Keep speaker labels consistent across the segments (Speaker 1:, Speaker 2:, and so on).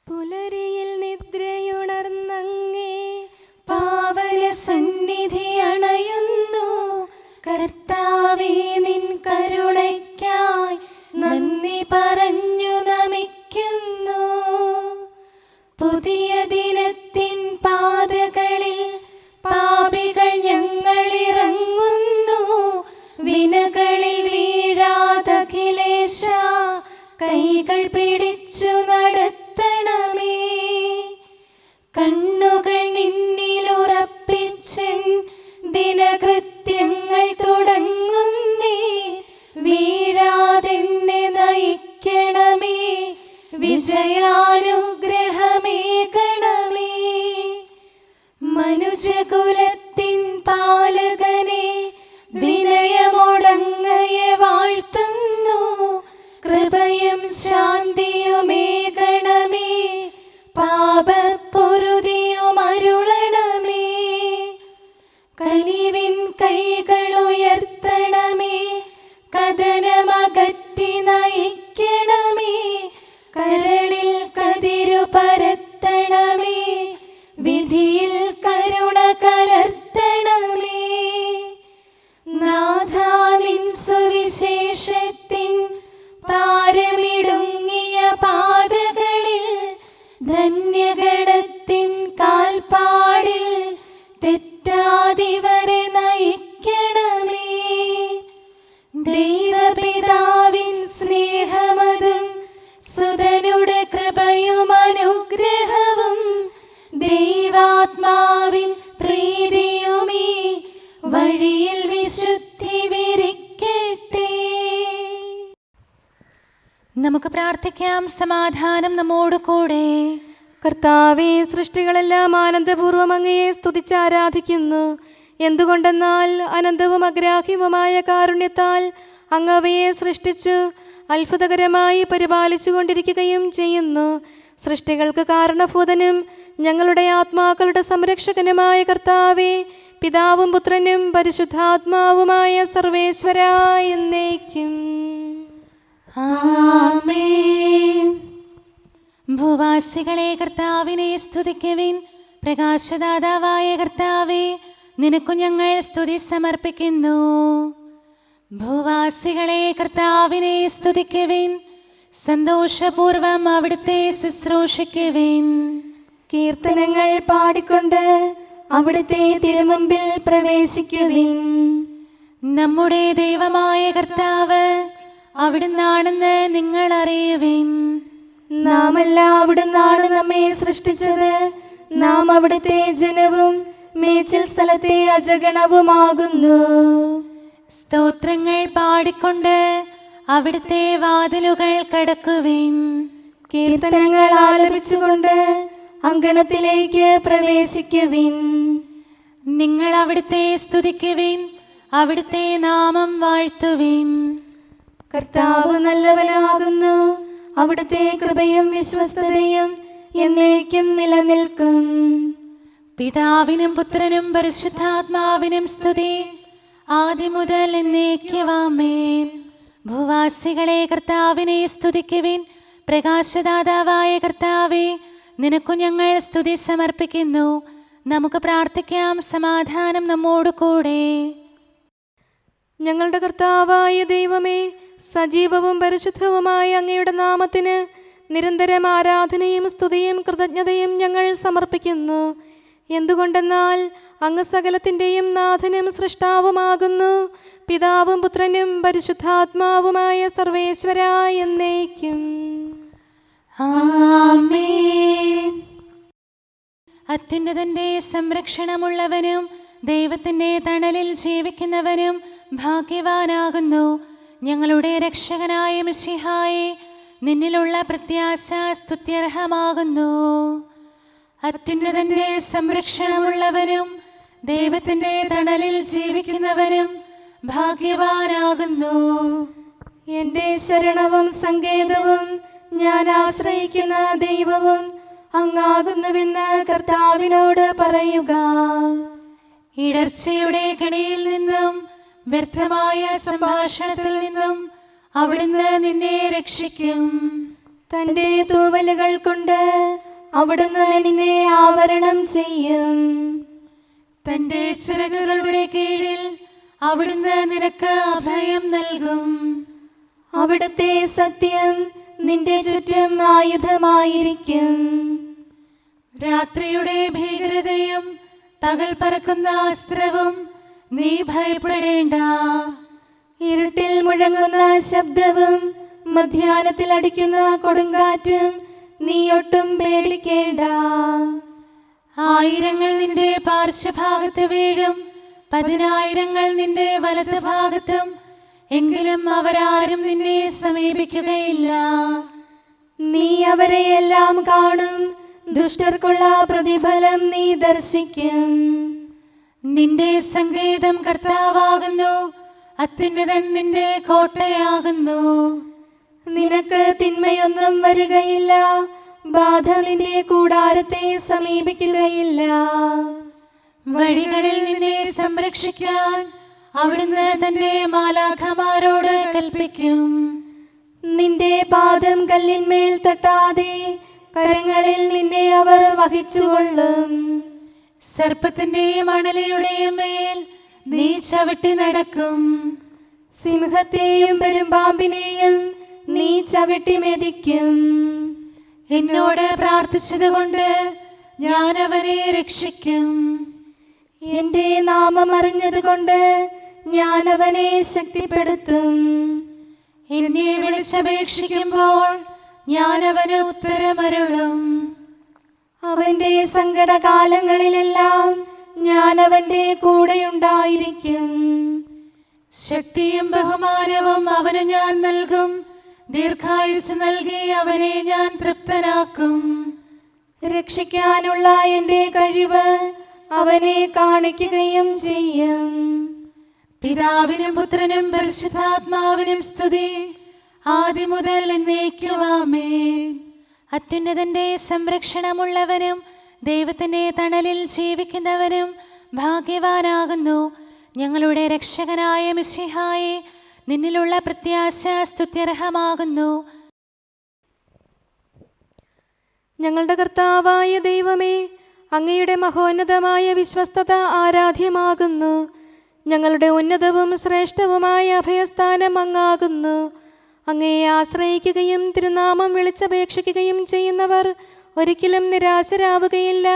Speaker 1: പുലരിയിൽ നിദ്രയുണർന്നങ്ങേ പാവന സന്നിധി അണയുന്നു. കർത്താവേ, നിൻ കരുണയ്ക്കായി നന്ദി പറഞ്ഞു നമിക്കുന്നു. പുതിയ ദിനത്തിൻ പാതകളിൽ പാപികൾ ഞങ്ങളിറങ്ങുന്നു. വിനകളിൽ വീഴാതഖിലേശ കൈകൾ പിടിച്ചു നടത്തണമേ. കണ്ണുകൾ നിന്നിലുറപ്പിച്ചൻ ദിനകൃത്യങ്ങൾ തുടങ്ങുന്നേ. വീഴാതെന്നെ നയിക്കണമേ, വിജയാനുഗ്രഹമേകണമേ. മനുജകുലത്തിൻ പാലകനെ വിനയമൊടങ്ങയെ വാഴ്ത്തുന്നു. കൃപയും ശാന്തിയുമേകണമേ, പാപപ്പൊറുതിയുമരുളണമേ. കനിവിൻ കൈകളുയർത്തണമേ, കഥനമകറ്റി നയിക്കണമേ. കരളിൽ കതിരു പരത്തണമേ, വിധിയിൽ കരുണ കലർത്തണമേ. നാഥാ, നിൻ സുവിശേഷത്തിൻ പാരമിടുങ്ങിയ പാതകളിൽ ധന്യഗണത്തിൻ കാൽപ്പാടിൽ തെറ്റാതിവരെ നയിക്കണമേ. ദൈവപിതാവിൻ സ്നേഹമതും സുതനുടെ കൃപയും അനുഗ്രഹവും ദൈവാത്മാവിൻ പ്രീതിയുമീ വഴിയിൽ വിശുദ്ധി വിരിക്കട്ടെ.
Speaker 2: നമുക്ക് പ്രാർത്ഥിക്കാം. സമാധാനം നമ്മോട് കൂടെ.
Speaker 1: കർത്താവേ, സൃഷ്ടികളെല്ലാം ആനന്ദപൂർവ്വം അങ്ങയെ സ്തുതിച്ച് ആരാധിക്കുന്നു. എന്തുകൊണ്ടെന്നാൽ അനന്തവും അഗ്രാഹ്യവുമായ കാരുണ്യത്താൽ അങ്ങ് അവയെ സൃഷ്ടിച്ചു അത്ഭുതകരമായി പരിപാലിച്ചു കൊണ്ടിരിക്കുകയും ചെയ്യുന്നു. സൃഷ്ടികൾക്ക് കാരണഭൂതനും ഞങ്ങളുടെ ആത്മാക്കളുടെ സംരക്ഷകനുമായ കർത്താവേ, പിതാവും പുത്രനും പരിശുദ്ധാത്മാവുമായ സർവേശ്വരാ എന്നേക്കും
Speaker 2: ആമേൻ. ഭൂവാസികളെ കർത്താവിനെ സ്തുതിക്കുവിൻ. പ്രകാശദാതാവായ കർത്താവേ, നിനക്കു ഞങ്ങൾ സ്തുതി സമർപ്പിക്കുന്നു. ഭൂവാസികളെ കർത്താവിനെ സ്തുതിക്കുവിൻ. സന്തോഷപൂർവം അവിടുത്തെ ശുശ്രൂഷിക്കുവിൻ.
Speaker 1: കീർത്തനങ്ങൾ പാടിക്കൊണ്ട് അവിടുത്തെ തിരുമുമ്പിൽ പ്രവേശിക്കുവിൻ.
Speaker 2: നമ്മുടെ ദൈവമായ കർത്താവ് അവിടുന്നാണെന്ന് നിങ്ങൾ അറിയുവിൻ.
Speaker 1: നാമല്ല അവിടുന്നാണ് നമ്മെ സൃഷ്ടിച്ചത്. നാം അവിടുത്തെ ജനവും മേച്ചിൽ സ്ഥലത്തെ അജഗണവുമാകുന്നു.
Speaker 2: സ്തോത്രങ്ങൾ പാടിക്കൊണ്ട് അവിടുത്തെ വാതിലുകൾ കടക്കുവിൻ.
Speaker 1: കീർത്തനങ്ങൾ ആലപിച്ചുകൊണ്ട് അങ്കണത്തിലേക്ക് പ്രവേശിക്കുവിൻ.
Speaker 2: നിങ്ങൾ അവിടുത്തെ സ്തുതിക്കുവിൻ, അവിടുത്തെ നാമം വാഴ്ത്തുവിൻ.
Speaker 1: കർത്താവ് നല്ലവനാകുന്നു. അവിടുത്തെ കൃപയും വിശ്വസ്തതയും എന്നേക്കും നിലനിൽക്കും.
Speaker 2: പിതാവിനും പുത്രനും പരിശുദ്ധാത്മാവിനും സ്തുതി, ആദ്യം മുതൽ എന്നേക്കും ആമേൻ. ഭൂവാസികളെ കർത്താവിനെ സ്തുതിക്കുവിൻ. പ്രകാശദാതാവായ കർത്താവേ, നിനക്കു ഞങ്ങൾ സ്തുതി സമർപ്പിക്കുന്നു. നമുക്ക് പ്രാർത്ഥിക്കാം. സമാധാനം നമ്മോട് കൂടെ.
Speaker 1: ഞങ്ങളുടെ കർത്താവായ ദൈവമേ, സജീവവും പരിശുദ്ധവുമായ അങ്ങയുടെ നാമത്തിന് നിരന്തരം ആരാധനയും സ്തുതിയും കൃതജ്ഞതയും ഞങ്ങൾ സമർപ്പിക്കുന്നു. എന്തുകൊണ്ടെന്നാൽ അങ്ങ് സകലത്തിൻ്റെയും നാഥനും സൃഷ്ടാവുമാകുന്നു. പിതാവും പുത്രനും പരിശുദ്ധാത്മാവുമായ സർവേശ്വരാ എന്നേക്കും
Speaker 2: ആമേൻ. അത്യുന്നതന്റെ സംരക്ഷണമുള്ളവനും ദൈവത്തിൻ്റെ തണലിൽ ജീവിക്കുന്നവനും ഭാഗ്യവാനാകുന്നു. ഞങ്ങളുടെ രക്ഷകനായ മിശിഹായേ, നിന്നിലുള്ള പ്രത്യാശ സ്തുത്യർഹമാകുന്നു. അത്യുന്നതന്റെ സംരക്ഷണമുള്ളവനും ദൈവത്തിൻ്റെ തണലിൽ ജീവിക്കുന്നവനും ഭാഗ്യവാനാകുന്നു.
Speaker 1: എൻ്റെ ശരണവും സങ്കേതവും ഞാൻ ആശ്രയിക്കുന്ന ദൈവവും അങ്ങാകുന്നുവെന്ന് കർത്താവിനോട് പറയുക.
Speaker 2: ഇടർച്ചയുടെ കണിയിൽ നിന്നും വ്യർത്ഥമായ സംഭാഷണത്തിൽ നിന്നും അവിടുന്ന് നിന്നെ രക്ഷിക്കും.
Speaker 1: തന്റെ തൂവലുകൾ കൊണ്ട് അവിടുന്ന് നിന്നെ ആവരണം ചെയ്യും.
Speaker 2: തന്റെ ചിറകുകളുടെ കീഴിൽ അവിടുന്ന് നിനക്ക് അഭയം നൽകും.
Speaker 1: അവിടുത്തെ സത്യം നിന്റെ ചുറ്റും ആയുധമായിരിക്കും.
Speaker 2: രാത്രിയുടെ ഭീകരതയും പകൽ പറക്കുന്ന അസ്ത്രവും നീ ഭയപ്പെടേണ്ട.
Speaker 1: ഇരുട്ടിൽ മുഴങ്ങുന്ന ശബ്ദവും മധ്യാഹ്നത്തിൽ അടിക്കുന്ന കൊടുങ്കാറ്റും നീ ഒട്ടും പേടിക്കേണ്ട.
Speaker 2: ആയിരങ്ങൾ നിന്റെ പാർശ്വഭാഗത്ത് വീഴും, 10,000 നിന്റെ വലത് ഭാഗത്തും, എങ്കിലും അവരാരും നിന്നെ സമീപിക്കുകയില്ല.
Speaker 1: നീ അവരെയെല്ലാം കാണും, ദുഷ്ടർക്കുള്ള പ്രതിഫലം നീ ദർശിക്കും.
Speaker 2: നിന്റെ സങ്കേതം കർത്താവാകുന്നു, അത്യുന്നതൻ നിന്റെ കോട്ടയാകുന്നു.
Speaker 1: നിനക്ക് തിന്മയൊന്നും വരികയില്ല, ബാധ നിന്റെ കൂടാരത്തെ സമീപിക്കുകയില്ല.
Speaker 2: വഴികളിൽ നിന്നെ സംരക്ഷിക്കാൻ അവിടുന്ന് തന്റെ മാലാഖമാരോട് കൽപ്പിക്കും.
Speaker 1: നിന്റെ പാദം കല്ലിന്മേൽ തട്ടാതെ കരങ്ങളിൽ നിന്നെ അവർ വഹിച്ചുകൊള്ളും.
Speaker 2: സർപ്പത്തിന്റെയും അണലിയുടെയും മേൽ നീ ചവിട്ടി നടക്കും.
Speaker 1: സിംഹത്തെയും പെരുമ്പാമ്പിനെയും നീ ചവിട്ടി മെതിക്കും.
Speaker 2: എന്നോട് പ്രാർത്ഥിച്ചതുകൊണ്ട് ഞാൻ അവനെ രക്ഷിക്കും.
Speaker 1: എന്റെ നാമം അറിഞ്ഞതുകൊണ്ട് ഞാൻ അവനെ ശക്തിപ്പെടുത്തും.
Speaker 2: എന്നെ വിളിച്ചപേക്ഷിക്കുമ്പോൾ ഞാൻ അവന് ഉത്തരമരുളും.
Speaker 1: അവന്റെ സങ്കടകാലങ്ങളിലെല്ലാം ഞാൻ അവന്റെ കൂടെയുണ്ടായിരിക്കും.
Speaker 2: ശക്തിയും ബഹുമാനവും അവന് ഞാൻ നൽകും. ദീർഘായുസ് നൽകി അവനെ ഞാൻ തൃപ്തനാക്കും.
Speaker 1: രക്ഷിക്കാനുള്ള എന്റെ കഴിവ് അവനെ കാണിക്കുകയും ചെയ്യും.
Speaker 2: പിതാവിനും പുത്രനും പരിശുദ്ധാത്മാവിനും സ്തുതി, ആദ്യം മുതൽ എന്നേക്കും ആമേൻ. അത്യുന്നതന്റെ സംരക്ഷണമുള്ളവനും ദൈവത്തിന്റെ തണലിൽ ജീവിക്കുന്നവനും ഭാഗ്യവാനാകുന്നു. ഞങ്ങളുടെ രക്ഷകനായ മിശിഹായേ, നിന്നിലുള്ള പ്രത്യാശ സ്തുത്യർഹമാകുന്നു.
Speaker 1: ഞങ്ങളുടെ കർത്താവായ ദൈവമേ, അങ്ങയുടെ മഹോന്നതമായ വിശ്വസ്തത ആരാധ്യമാകുന്നു. ഞങ്ങളുടെ ഉന്നതവും ശ്രേഷ്ഠവുമായ അഭയസ്ഥാനം അങ്ങാകുന്നു. അങ്ങയെ ആശ്രയിക്കുകയും തിരുനാമം വിളിച്ചപേക്ഷിക്കുകയും ചെയ്യുന്നവർ ഒരിക്കലും നിരാശരാവുകയില്ല.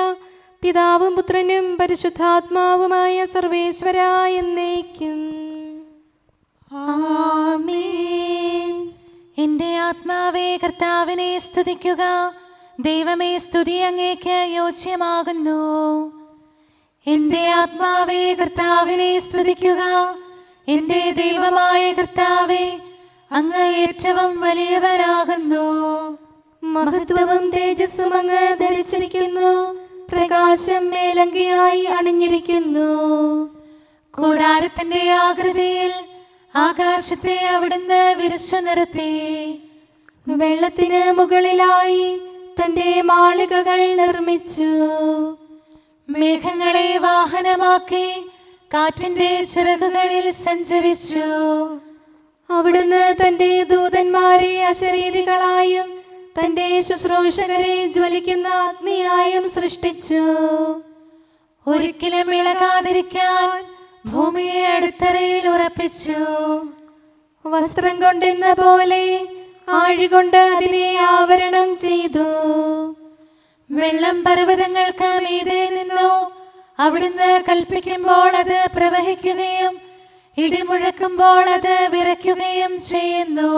Speaker 1: പിതാവും പുത്രനും പരിശുദ്ധാത്മാവുമായ സർവേശ്വരാ എന്നേക്കും
Speaker 2: ആമേൻ. എൻ്റെ ആത്മാവേ കർത്താവിനെ സ്തുതിക്കുക. ദൈവമേ, സ്തുതി അങ്ങേക്ക് യോജ്യമാകുന്നു. എൻ്റെ ആത്മാവേ കർത്താവിനെ സ്തുതിക്കുക. എൻ്റെ ദൈവമായ കർത്താവേ, അങ്ങ് ഏറ്റവും വലിയവനാകുന്നു.
Speaker 1: മഹത്വവും തേജസ്സും അങ്ങ് ധരിച്ചിരിക്കുന്നു. പ്രകാശം മേലങ്കിയായി അണിഞ്ഞിരിക്കുന്നു.
Speaker 2: കൂടാരത്തിന്റെ ആകൃതിയിൽ ആകാശത്തെ അവിടുന്ന് വിരിച്ചു നിർത്തി.
Speaker 1: വെള്ളത്തിന് മുകളിലായി തന്റെ മാളികകൾ നിർമ്മിച്ചു.
Speaker 2: മേഘങ്ങളെ വാഹനമാക്കി കാറ്റിന്റെ ചിറകുകളിൽ സഞ്ചരിച്ചു.
Speaker 1: അവിടുന്ന് തന്റെ ദൂതന്മാരെ അശരീരികളായും തന്റെ ശുശ്രൂഷകരെ ജ്വലിക്കുന്ന അഗ്നിയായും സൃഷ്ടിച്ചു.
Speaker 2: ഒരിക്കലും ഇളകാതിരിക്കാൻ ഭൂമിയെ അടിത്തറയിൽ ഉറപ്പിച്ചു.
Speaker 1: വസ്ത്രം കൊണ്ടെന്ന പോലെ ആഴികൊണ്ട് അതിനെ ആവരണം ചെയ്തു.
Speaker 2: വെള്ളം പർവ്വതങ്ങൾക്ക് മീതെ നിന്നു. അവിടുന്ന് കൽപ്പിക്കുമ്പോൾ അത് പ്രവഹിക്കുകയും ഇടിമുഴക്കുമ്പോൾ അത് വിറയ്ക്കുകയും ചെയ്യുന്നു.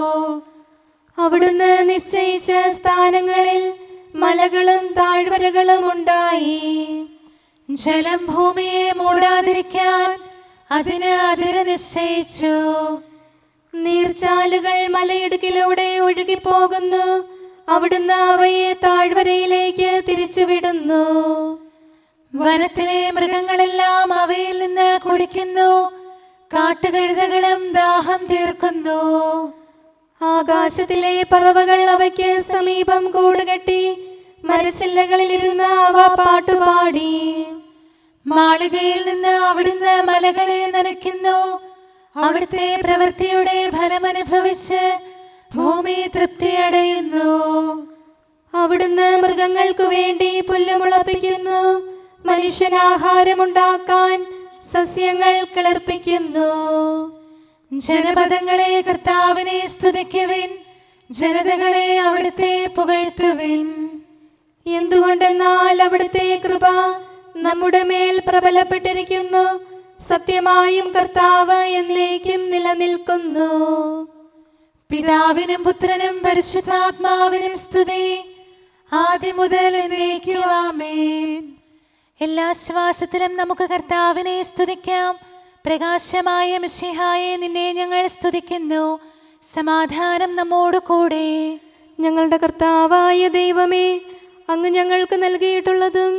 Speaker 1: അവിടുന്ന് നിശ്ചയിച്ച സ്ഥാനങ്ങളിൽ മലകളും താഴ്വരകളും ഉണ്ടായി.
Speaker 2: ജലം ഭൂമിയെ മൂടാതിരിക്കാൻ അതിന് അതിര് നിശ്ചയിച്ചു.
Speaker 1: നീർച്ചാലുകൾ മലയിടുക്കിലൂടെ ഒഴുകിപ്പോകുന്നു. അവിടുന്ന് അവയെ താഴ്വരയിലേക്ക് തിരിച്ചുവിടുന്നു.
Speaker 2: വനത്തിലെ മൃഗങ്ങളെല്ലാം അവയിൽ നിന്ന് കുടിക്കുന്നു. കാട്ടുകഴുതകളും ദാഹം തീർക്കുന്നു.
Speaker 1: ആകാശത്തിലെ പറവകൾ അവയ്ക്ക് സമീപം കൂടുകെട്ടി മരച്ചില്ലകളിലിരുന്ന് അവ പാട്ടുപാടി.
Speaker 2: മാളികയിൽ നിന്ന് അവിടുന്ന് മലകളെ നനയ്ക്കുന്നു. അവിടുത്തെ പ്രവൃത്തിയുടെ ഫലമനുഭവിച്ച് ഭൂമി തൃപ്തിയടയുന്നു.
Speaker 1: മൃഗങ്ങൾക്കു വേണ്ടി പുല്ല് മുളപ്പിക്കുന്നു. മനുഷ്യനാഹാരമുണ്ടാക്കാൻ സസ്യങ്ങൾ കിളിർപ്പിക്കുന്നു.
Speaker 2: ജനപദങ്ങളെ കർത്താവിനെ സ്തുതിക്കുവിൻ, ജനതകളെ അവിടുത്തെ പുകഴ്ത്തുവിൻ.
Speaker 1: എന്തുകൊണ്ടെന്നാൽ അവിടുത്തെ കൃപ നമ്മുടെ മേൽ പ്രബലപ്പെട്ടിരിക്കുന്നു. സത്യമായും കർത്താവ് എന്നേക്കും നിലനിൽക്കുന്നു.
Speaker 2: പിതാവിനും പുത്രനും പരിശുദ്ധാത്മാവിനും സ്തുതി, ആദ്യം മുതൽ എന്നേക്കും ആമേൻ. എല്ലാ ശ്വാസത്തിലും നമുക്ക് കർത്താവിനെ സ്തുതിക്കാം. പ്രകാശമായ മിശിഹായെ, നിന്നെ ഞങ്ങൾ സ്തുതിക്കുന്നു. സമാധാനം നമ്മോട് കൂടെ.
Speaker 1: ഞങ്ങളുടെ കർത്താവായ ദൈവമേ, അങ്ങ് ഞങ്ങൾക്ക് നൽകിയിട്ടുള്ളതും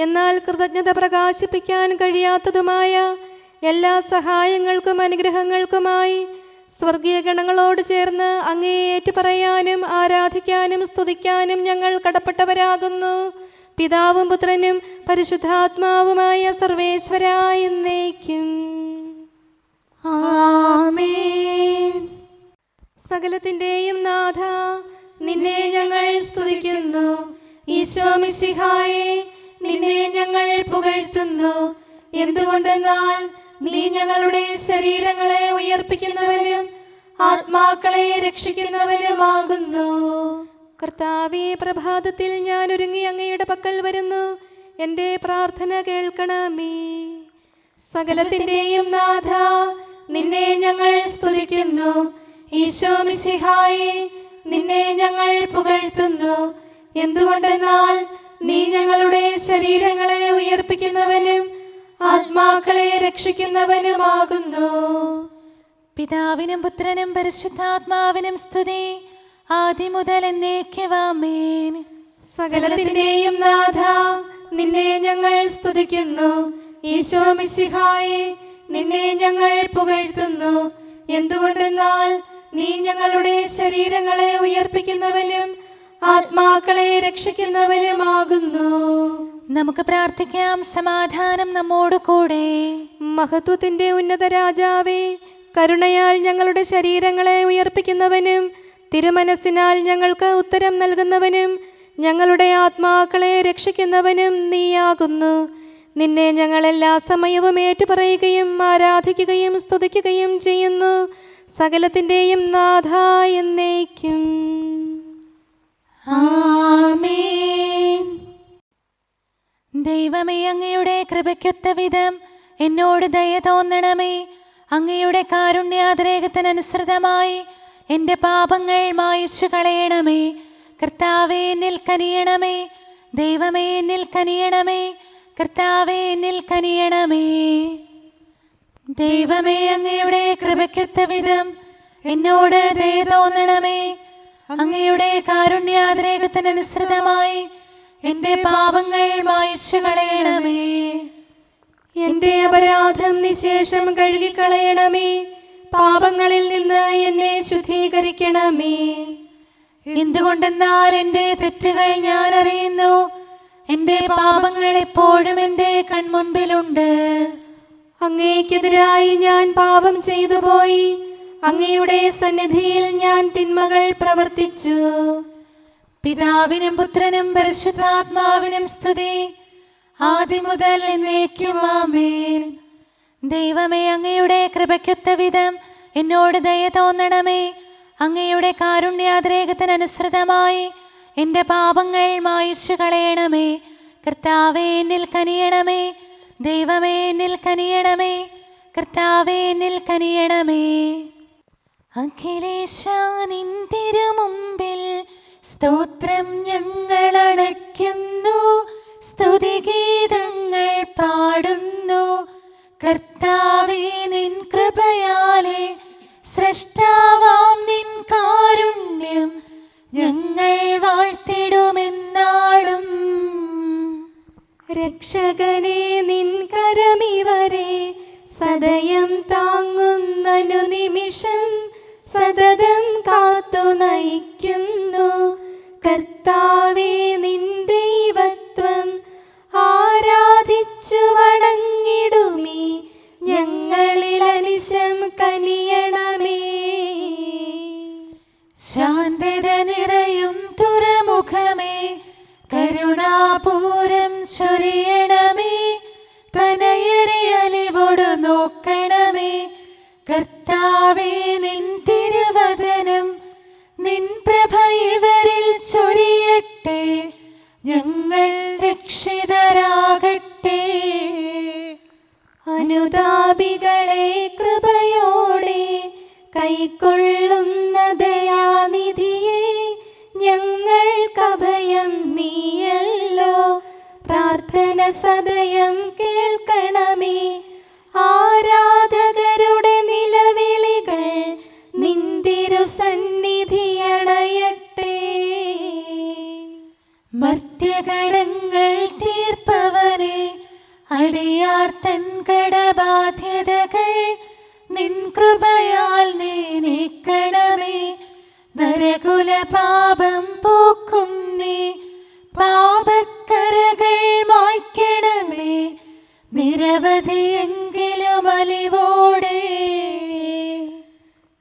Speaker 1: എന്നാൽ കൃതജ്ഞത പ്രകാശിപ്പിക്കാൻ കഴിയാത്തതുമായ എല്ലാ സഹായങ്ങൾക്കും അനുഗ്രഹങ്ങൾക്കുമായി സ്വർഗീയ ഗണങ്ങളോട് ചേർന്ന് അങ്ങേ ഏറ്റുപറയാനും ആരാധിക്കാനും സ്തുതിക്കാനും ഞങ്ങൾ കടപ്പെട്ടവരാകുന്നു. പിതാവും പുത്രനും പരിശുദ്ധാത്മാവുമായ സർവേശ്വരായ എന്നേക്കും ആമേൻ. സകലത്തിന്റെയും നാഥ, നിന്നെ ഞങ്ങൾ സ്തുതിക്കുന്നു. ഈശോ മിശിഹായെ, നിന്നെ ഞങ്ങൾ പുകഴ്ത്തുന്നു. എന്തുകൊണ്ടെന്നാൽ നീ ഞങ്ങളുടെ ശരീരങ്ങളെ ഉയർപ്പിക്കുന്നവനും ആത്മാക്കളെ രക്ഷിക്കുന്നവനുമാകുന്നു. കർത്താവേ, പ്രഭാതത്തിൽ ഞാൻ ഒരുങ്ങി അങ്ങയുടെ പക്കൽ വരുന്നു. എൻ്റെ പ്രാർത്ഥന കേൾക്കണമേ. സകലത്തിന്റെയും നാഥ, നിന്നെ ഞങ്ങൾ സ്തുതിക്കുന്നു. ഈശോ മിശിഹായെ, നിന്നെ ഞങ്ങൾ പുകഴ്ത്തുന്നു. എന്തുകൊണ്ടെന്നാൽ നീ ഞങ്ങളുടെ ശരീരങ്ങളെ ഉയർപ്പിക്കുന്നവനും ആത്മാക്കളെ രക്ഷിക്കുന്നവനുമാകുന്നു.
Speaker 2: പിതാവിനും പുത്രനും പരിശുദ്ധാത്മാവിനും സ്തുതി, ആദ്യം മുതൽ എന്നേക്കും ആമേൻ.
Speaker 1: സകലത്തിന്റെയും നാഥ, നിന്നെ ഞങ്ങൾ സ്തുതിക്കുന്നു. ഈശോ മിശിഹായെ, നിന്നെ ഞങ്ങൾ പുകഴ്ത്തുന്നു. എന്തുകൊണ്ടെന്നാൽ നീ ഞങ്ങളുടെ ശരീരങ്ങളെ ഉയർപ്പിക്കുന്നവനും ആത്മാക്കളെ രക്ഷിക്കുന്നവനുമാകുന്നു.
Speaker 2: നമുക്ക് പ്രാർത്ഥിക്കാം. സമാധാനം നമ്മോട് കൂടെ.
Speaker 1: മഹത്വത്തിന്റെ ഉന്നത രാജാവേ, കരുണയാൽ ഞങ്ങളുടെ ശരീരങ്ങളെ ഉയർപ്പിക്കുന്നവനും തിരുമനസ്സിനാൽ ഞങ്ങൾക്ക് ഉത്തരം നൽകുന്നവനും ഞങ്ങളുടെ ആത്മാക്കളെ രക്ഷിക്കുന്നവനും നീയാകുന്നു. നിന്നെ ഞങ്ങൾ എല്ലാ സമയവും ഏറ്റുപറയുകയും ആരാധിക്കുകയും സ്തുതിക്കുകയും ചെയ്യുന്നു. സകലത്തിന്റെയും നാഥ എന്നേക്കും
Speaker 2: ആമേൻ. ദൈവമേ, അങ്ങയുടെ കൃപയ്ക്കൊത്ത വിധം എന്നോട് ദയ തോന്നണമേ. അങ്ങയുടെ കാരുണ്യാതിരേകത്തിനനുസൃതമായി എൻ്റെ പാപങ്ങൾ മായിച്ചു കളയണമേ. കർത്താവേ, എന്നിൽ കനിയണമേ. ദൈവമേ, എന്നിൽ കനിയണമേ. കർത്താവേ, എന്നിൽ കനിയണമേ. ദൈവമേ, അങ്ങയുടെ കൃപയ്ക്കൊത്ത വിധം എന്നോട് ദയ തോന്നണമേ. അങ്ങയുടെ കാരുണ്യാതിരേകത്തിനനുസൃതമായി എൻ്റെ പാപങ്ങൾ മായിച്ചു കളയണമേ.
Speaker 1: എൻ്റെ അപരാധം നിശേഷം കഴുകിക്കളയണമേ. പാപങ്ങളിൽ നിന്ന് എന്നെ ശുദ്ധീകരിക്കണമേ.
Speaker 2: എന്തുകൊണ്ടെന്നാൽ എൻ്റെ തെറ്റുകൾ ഞാൻ അറിയുന്നു. എൻ്റെ പാപങ്ങൾ എപ്പോഴും എൻ്റെ കൺമുൻപിലുണ്ട്.
Speaker 1: അങ്ങേക്കെതിരായി ഞാൻ പാപം ചെയ്തു പോയി. അങ്ങയുടെ സന്നിധിയിൽ ഞാൻ തിന്മകൾ പ്രവർത്തിച്ചു.
Speaker 2: പിതാവിനും പുത്രനും പരിശുദ്ധാത്മാവിനും സ്തുതി, ആദ്യം മുതൽ എന്നേക്കും ആമേൻ. ദൈവമേ, അങ്ങയുടെ കൃപയ്ക്കൊത്ത വിധം എന്നോട് ദയ തോന്നണമേ. അങ്ങയുടെ കാരുണ്യാതിരേകത്തിനനുസൃതമായി എൻ്റെ പാപങ്ങൾ മായിച്ചു കളയണമേ. കർത്താവേ, എന്നിൽ കനിയണമേ. ദൈവമേ, എന്നിൽ കനിയണമേ. കർത്താവേ, എന്നിൽ കനിയണമേ. അഖിലേശാ, നിൻ തിരുമുമ്പിൽ സ്തോത്രം ഞങ്ങൾ അണയ്ക്കുന്നു. സ്തുതിഗീതങ്ങൾ പാടുന്നു. കർത്താവേ, നിൻ കൃപയാലെ സ്രഷ്ടാവാം നിൻ കാരുണ്യം ഞങ്ങൾ വാഴ്ത്തിടുമെന്നാളും.
Speaker 1: രക്ഷകനെ, നിൻ കരമിവരെ സദയം താങ്ങുന്നനു നിമിഷം സതതം കാത്തു നയിക്കുന്നു. കർത്താവേ, നിൻ ദൈവത്വം ആരാധിച്ചു വണങ്ങിടുമീ ഞങ്ങളിൽ അനിശം കനിയണമേ.
Speaker 2: ശാന്തത നിറയും തുറമുഖമേ, കരുണ
Speaker 1: സദയം നീയല്ലോ. പ്രാർത്ഥന സദയം കേൾക്കണമേ. ആരാധകരുടെ നിലവിളികൾ നിന്തിരു സന്നിധിയണയട്ടെ.
Speaker 2: മർത്യകടങ്ങൾ തീർപ്പവനെ, അടിയാർ തൻ കടബാധ്യതകൾ നിൻ കൃപയാൽ നീ നീക്കണമേ. നരകുല പാപം പോക്കും നീ, പാപക്കരകൾ മായ്ക്കണമേ. നിരവധിയെങ്കിലും അലിവോടെ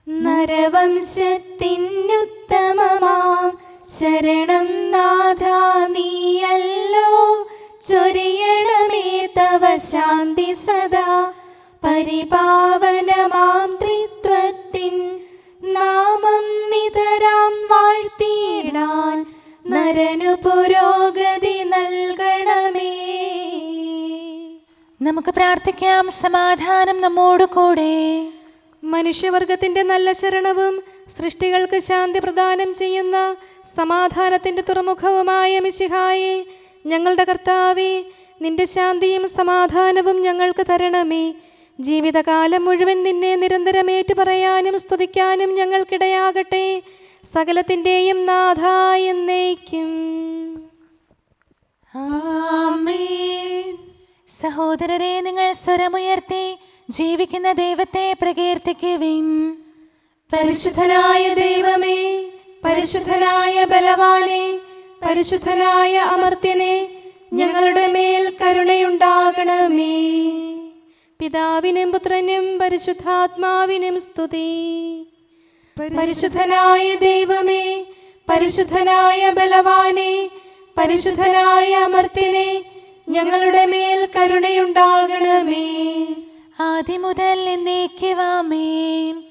Speaker 1: നരവംശത്തിനുത്തമമാം ശരണം നാഥ നീയല്ലോ. ചൊരിയണമേ തവ ശാന്തി സദാ. പരിപാവനമാം ത്രിത്വത്തിൻ നാമം നിതരാം വാഴ്ത്തിയിടാൻ നരനു പുരോഗതി നൽകണമേ.
Speaker 2: നമുക്ക് പ്രാർത്ഥിക്കാം. സമാധാനം നമ്മോട് കൂടെ.
Speaker 1: മനുഷ്യവർഗത്തിന്റെ നല്ല ശരണവും സൃഷ്ടികൾക്ക് ശാന്തി പ്രദാനം ചെയ്യുന്ന സമാധാനത്തിന്റെ തുറമുഖവുമായ മിശിഹായേ, ഞങ്ങളുടെ കർത്താവേ, നിന്റെ ശാന്തിയും സമാധാനവും ഞങ്ങൾക്ക് തരണമേ. ജീവിതകാലം മുഴുവൻ നിന്നെ നിരന്തരം ഏറ്റുപറയാനും സ്തുതിക്കാനും ഞങ്ങൾക്കിടയാകട്ടെ. സകലത്തിൻ്റെയും നാഥ എന്നേക്കും.
Speaker 2: ആമേൻ. സഹോദരരെ, നിങ്ങൾ സ്വരമുയർത്തി ജീവിക്കുന്ന ദൈവത്തെ പ്രകീർത്തിക്കുവിൻ.
Speaker 1: പരിശുദ്ധനായ ദൈവമേ, പരിശുദ്ധനായ ബലവാനെ, പരിശുദ്ധനായ അമർത്യനെ, ഞങ്ങളുടെ മേൽ കരുണയുണ്ടാകണമേ. പിതാവിനും പുത്രനും പരിശുദ്ധാത്മാവിനും സ്തുതി. പരിശുദ്ധനായ ദൈവമേ, പരിശുദ്ധനായ ബലവാനെ, പരിശുദ്ധനായ അമർത്യനെ, ഞങ്ങളുടെ മേൽ കരുണയുണ്ടാകണമേ.
Speaker 2: ആദ്യം മുതൽ എന്നേക്കുമാമേൻ.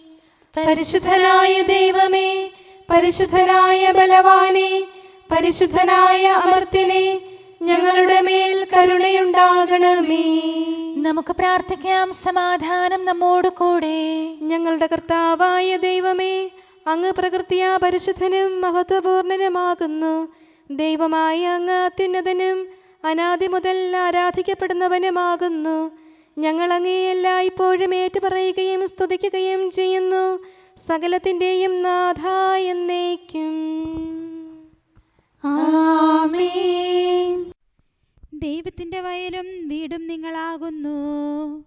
Speaker 1: പരിശുദ്ധനായ ദൈവമേ, പരിശുദ്ധനായ ബലവാനെ, പരിശുദ്ധനായ അമർത്യനെ, ഞങ്ങളുടെ മേൽ കരുണയുണ്ടാകണമേ.
Speaker 2: നമുക്ക് പ്രാർത്ഥിക്കാം. സമാധാനം നമ്മോട് കൂടെ.
Speaker 1: ഞങ്ങളുടെ കർത്താവായ ദൈവമേ, അങ്ങ് പ്രകൃതിയാ പരിശുദ്ധനും മഹത്വപൂർണനുമാകുന്നു. ദൈവമായ അങ്ങ് അത്യുന്നതനും അനാദി മുതൽ ആരാധിക്കപ്പെടുന്നവനുമാകുന്നു. ഞങ്ങൾ അങ്ങേ എല്ലായ്പ്പോഴും ഏറ്റുപറയുകയും സ്തുതിക്കുകയും ചെയ്യുന്നു. സകലത്തിൻ്റെയും നാഥ എന്നേക്കും.
Speaker 2: ആമേൻ.
Speaker 3: ദൈവത്തിന്റെ വയലും വീടും നിങ്ങളാകുന്നു.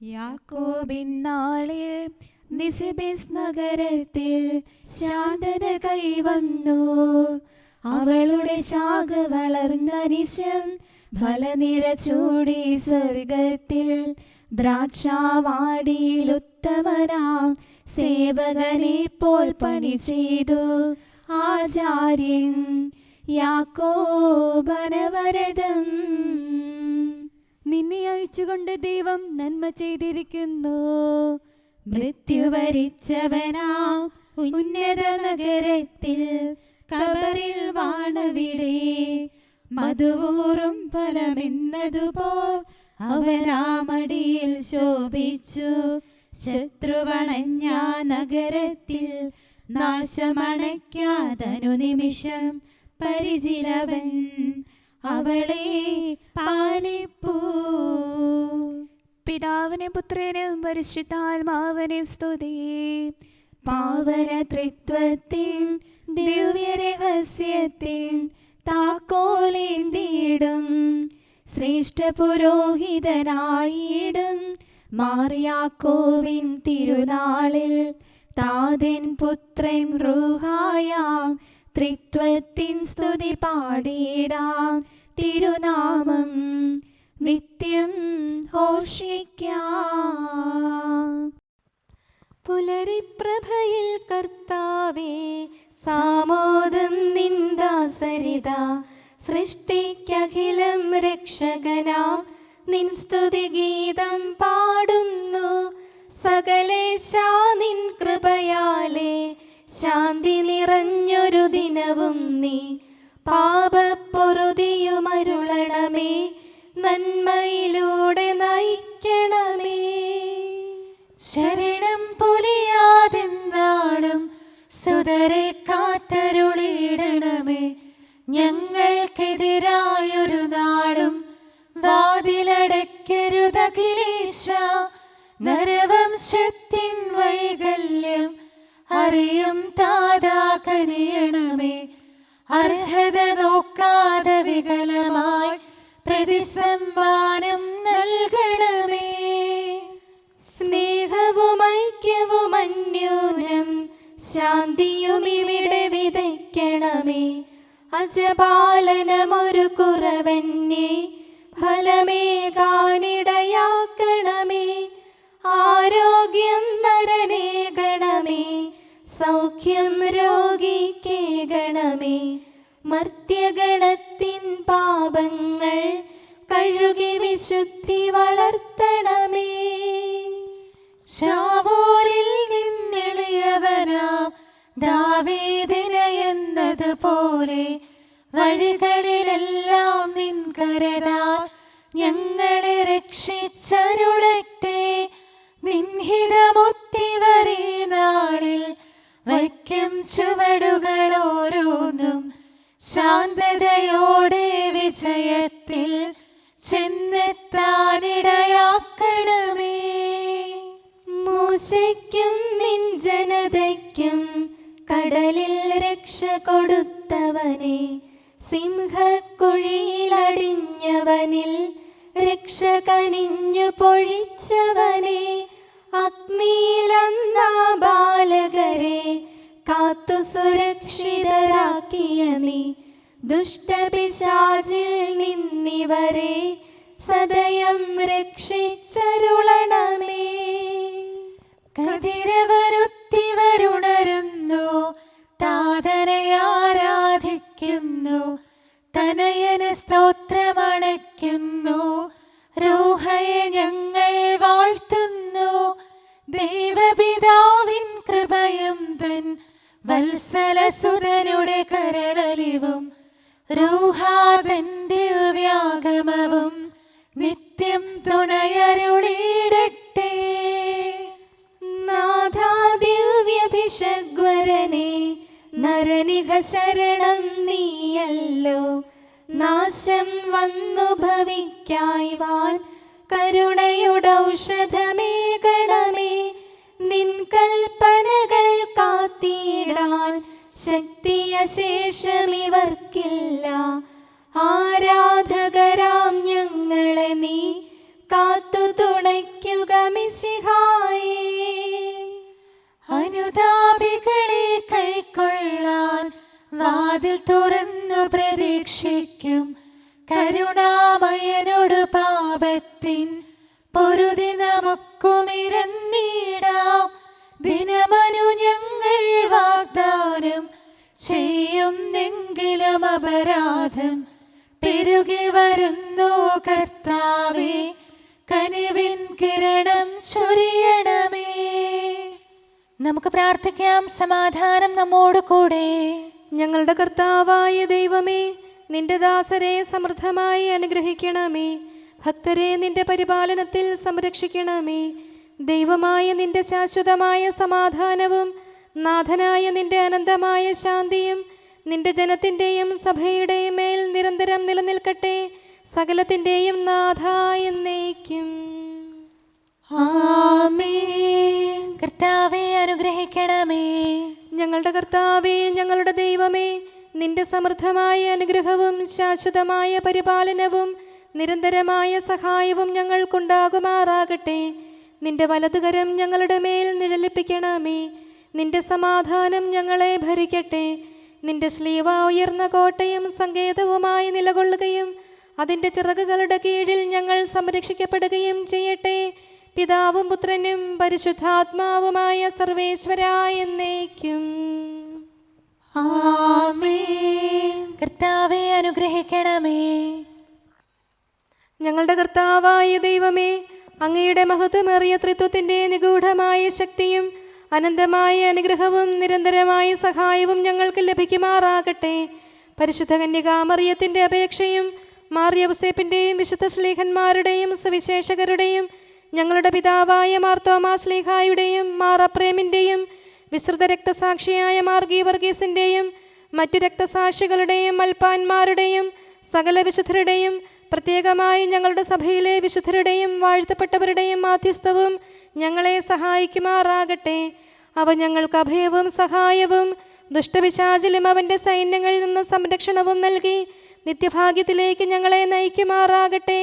Speaker 4: യാക്കോബിൻ നാളിൽ നിസിബിസ് നഗരത്തിൽ ശാന്തത കൈവന്നു. അവളുടെ ശാഖ വളർന്ന നിശം ഫലനിര ചൂടി സ്വർഗത്തിൽ. ദ്രാക്ഷാവാടിയിൽ ഉത്തമനാം സേവകനെ പോൽ പണി ചെയ്തു ആചാര്യൻ യാക്കോബനവരദം.
Speaker 5: നിന്നെ അയച്ചുകൊണ്ട് ദൈവം നന്മ ചെയ്തിരിക്കുന്നു.
Speaker 3: മൃത്യു വരിച്ചവനാം ഉന്നത നഗരത്തിൽ കബറിൽ വാണവിടെ. മധുവൂറും ഫലമെന്നതുപോൽ അവരാമടിയിൽ ശോഭിച്ചു. ശത്രുവണഞ്ഞ നഗരത്തിൽ നാശമണയ്ക്കാതനു നിമിഷം പരിചിരവൻ അവളെ പാലിപ്പൂ.
Speaker 5: പിതാവിനും പുത്രനും പരിശുദ്ധാത്മാവിനും സ്തുതി.
Speaker 4: പാവന ത്രിത്വത്തിൻ ദിവ്യരഹസ്യത്തിൻ താക്കോലേന്തിയിടും ശ്രേഷ്ഠ പുരോഹിതനായിടും മാറിയാക്കോവിൻ തിരുനാളിൽ താതൻ പുത്രൻ റൂഹായാം ത്രിത്വത്തിൻ സ്തുതി പാടിയിടാം. തിരുനാമം നിത്യം ഘോഷിക്കാം.
Speaker 1: പുലരിപ്രഭയിൽ കർത്താവേ, സാമോദം നിന്ദാസരിത. സൃഷ്ടിക്കഖിലം രക്ഷകനാം നിൻ സ്തുതിഗീതം പാടുന്നു. സകലേശാ നിൻ കൃപയാലേ ശാന്തി നിറഞ്ഞൊരു ദിനവും നീ. പാപപ്പൊറുതിയുമരുളണമേ, നന്മയിലൂടെ നയിക്കണമേ.
Speaker 2: ശരണം പൊലിയാതെന്നാളും സുതരെ കാത്തരുളിയിടണമേ. അർഹത നോക്കാതെ വികലമായി പ്രതിസമ്മാനം നൽകണമേ.
Speaker 1: സ്നേഹവും ഐക്യവും അന്യോന്യം ശാന്തിയും ഇവിടെ വിതയ്ക്കണമേ. അജപാലനമൊരു കുറവന്യേ ഫലമേകാനിടയാക്കണമേ. ആരോഗ്യം നരനേകണമേ, സൗഖ്യം രോഗിക്കേകണമേ. മർത്യഗണത്തിൻ പാപങ്ങൾ കഴുകി വിശുദ്ധി വളർത്തണമേ.
Speaker 2: ശാവൂരിൽ നിന്നെളിയവനാം ദാവീദിന് എന്നതുപോലെ വഴികളിലെല്ലാം നിൻ കരതാൽ ഞങ്ങളെ രക്ഷിച്ചരുളട്ടെ. നിൻഹിതമൊത്തിവരെ നാളിൽ വയ്ക്കും ചുവടുകൾ ഓരോന്നും ശാന്തതയോടെ വിജയത്തിൽ ചെന്നെത്താനിടയാക്കണമേ.
Speaker 1: മൂശയ്ക്കും നിൻ ജനതയ്ക്കും കടലിൽ രക്ഷ കൊടുത്തവനെ, സിംഹക്കുഴിയിലടിഞ്ഞവനിൽ രക്ഷ കനിഞ്ഞു പൊഴിച്ചവനെ, അഗ്നിയിലന്നാ ബാലകരെ കാത്തു സുരക്ഷിതരാക്കിയ നീ, ദുഷ്ടപിശാചിൽ നിന്നിവരെ സദയം രക്ഷിച്ചരുളണമേ.
Speaker 2: കതിരവരുത്തിവരുണരുന്നു, താതനെ ആരാധിക്കുന്നു, തനയന് സ്തോത്രമണയ്ക്കുന്നു, റൂഹയെ ഞങ്ങൾ വാഴ്ത്തുന്നു. ദൈവപിതാവിൻ കൃപയും തൻ വത്സലസുതനുടെ കരളലിവും റൂഹാതന്റെ വ്യാഗമവും നിത്യം തുണയരുളിയിടട്ടെ.
Speaker 1: നാഥാ ദിവ്യഭിഷഗ്വരനെ നരനിക ശരണം നീയല്ലോ. നാശം വന്നു ഭവിക്കായ്വാൻ കരുണയുടൗഷധമേകണമേ. നിൻ കൽപ്പനകൾ കാത്തിടാൻ ശക്തിയശേഷമിവർക്കില്ല. ആരാധകരാം ഞങ്ങളെ നീ കാത്തു തുണയ്ക്കുക മിശിഹായേ.
Speaker 2: അനുതാപികളെ കൈക്കൊള്ളാൻ വാതിൽ തുറന്നു പ്രതീക്ഷിക്കും. കരുണാമയനോട് പാപത്തിൻ പൊറുതി നമുക്കുമിരന്നിടാം. ദിനമനു ഞങ്ങൾ വാഗ്ദാനം ചെയ്യുന്നെങ്കിലും അപരാധം പെരുകി വരുന്നു. കർത്താവേ, കനിവിൻ കിരണം ചൊരിയണമേ. നമുക്ക് പ്രാർത്ഥിക്കാം. സമാധാനം നമ്മോട് കൂടെ.
Speaker 1: ഞങ്ങളുടെ കർത്താവായ ദൈവമേ, നിന്റെ ദാസരെ സമൃദ്ധമായി അനുഗ്രഹിക്കണമേ. ഭക്തരെ നിന്റെ പരിപാലനത്തിൽ സംരക്ഷിക്കണമേ. ദൈവമായ നിന്റെ ശാശ്വതമായ സമാധാനവും നാഥനായ നിന്റെ അനന്തമായ ശാന്തിയും നിന്റെ ജനത്തിൻ്റെയും സഭയുടെയും മേൽ നിരന്തരം നിലനിൽക്കട്ടെ. സകലത്തിൻ്റെയും നാഥ എന്നേക്കും.
Speaker 2: ആമേൻ. കർത്താവേ, അനുഗ്രഹിക്കണമേ.
Speaker 1: ഞങ്ങളുടെ കർത്താവേ, ഞങ്ങളുടെ ദൈവമേ, നിന്റെ സമൃദ്ധമായ അനുഗ്രഹവും ശാശ്വതമായ പരിപാലനവും നിരന്തരമായ സഹായവും ഞങ്ങൾക്കുണ്ടാകുമാറാകട്ടെ. നിന്റെ വലതുകരം ഞങ്ങളുടെ മേൽ നിഴലിപ്പിക്കണമേ. നിന്റെ സമാധാനം ഞങ്ങളെ ഭരിക്കട്ടെ. നിന്റെ ശ്ലീവ ഉയർന്ന കോട്ടയും സങ്കേതവുമായി നിലകൊള്ളുകയും അതിൻ്റെ ചിറകുകളുടെ കീഴിൽ ഞങ്ങൾ സംരക്ഷിക്കപ്പെടുകയും ചെയ്യട്ടെ. പിതാവും പുത്രനും പരിശുദ്ധാത്മാവുമായ സർവേശ്വരായ എന്നേക്കും.
Speaker 2: ആമേൻ. കർത്താവേ, അനുഗ്രഹിക്കണമേ.
Speaker 1: ഞങ്ങളുടെ കർത്താവായ ദൈവമേ, അങ്ങയുടെ മഹത്വമേറിയ ത്രിത്വത്തിൻ്റെ നിഗൂഢമായ ശക്തിയും അനന്തമായ അനുഗ്രഹവും നിരന്തരമായ സഹായവും ഞങ്ങൾക്ക് ലഭിക്കുമാറാകട്ടെ. പരിശുദ്ധ കന്യകാമറിയത്തിൻ്റെ അപേക്ഷയും മാർ യൗസേപ്പിൻ്റെയും വിശുദ്ധ ശ്ലീഹന്മാരുടെയും സുവിശേഷകരുടെയും ഞങ്ങളുടെ പിതാവായ മാർ തോമാ ശ്ലീഹായുടെയും മാർ അപ്രേമിൻ്റെയും വിശുദ്ധ രക്തസാക്ഷിയായ മാർ ഗീവർഗീസിൻ്റെയും മറ്റു രക്തസാക്ഷികളുടെയും മൽപ്പാന്മാരുടെയും സകല വിശുദ്ധരുടെയും പ്രത്യേകമായി ഞങ്ങളുടെ സഭയിലെ വിശുദ്ധരുടെയും വാഴ്ത്തപ്പെട്ടവരുടെയും മാധ്യസ്ഥവും ഞങ്ങളെ സഹായിക്കുമാറാകട്ടെ. അവ ഞങ്ങൾക്ക് അഭയവും സഹായവും ദുഷ്ടപിശാചിലും അവൻ്റെ സൈന്യങ്ങളിൽ നിന്ന് സംരക്ഷണവും നൽകി നിത്യഭാഗ്യത്തിലേക്ക് ഞങ്ങളെ നയിക്കുമാറാകട്ടെ.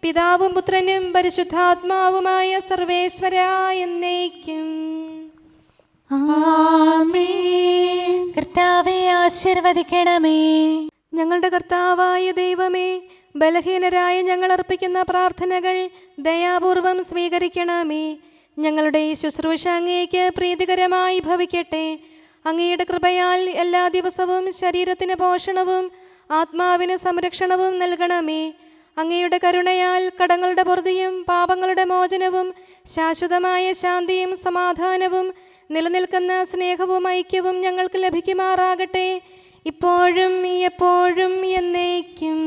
Speaker 1: പിതാവും പുത്രനും പരിശുദ്ധാത്മാവുമായ സർവേശ്വര എന്നേക്കും.
Speaker 2: ആമേൻ. കർത്താവേ ആശീർവദിക്കണമേ.
Speaker 1: ഞങ്ങളുടെ കർത്താവായ ദൈവമേ, ബലഹീനരായ ഞങ്ങൾ അർപ്പിക്കുന്ന പ്രാർത്ഥനകൾ ദയാപൂർവം സ്വീകരിക്കണമേ. ഞങ്ങളുടെ ഈ ശുശ്രൂഷ അങ്ങേക്ക് പ്രീതികരമായി ഭവിക്കട്ടെ. അങ്ങയുടെ കൃപയാൽ എല്ലാ ദിവസവും ശരീരത്തിന് പോഷണവും ആത്മാവിന് സംരക്ഷണവും നൽകണമേ. അങ്ങയുടെ കരുണയാൽ കടങ്ങളുടെ പൊറുതിയും പാപങ്ങളുടെ മോചനവും ശാശ്വതമായ ശാന്തിയും സമാധാനവും നിലനിൽക്കുന്ന സ്നേഹവും ഐക്യവും ഞങ്ങൾക്ക് ലഭിക്കുമാറാകട്ടെ, ഇപ്പോഴും എപ്പോഴും എന്നേക്കും.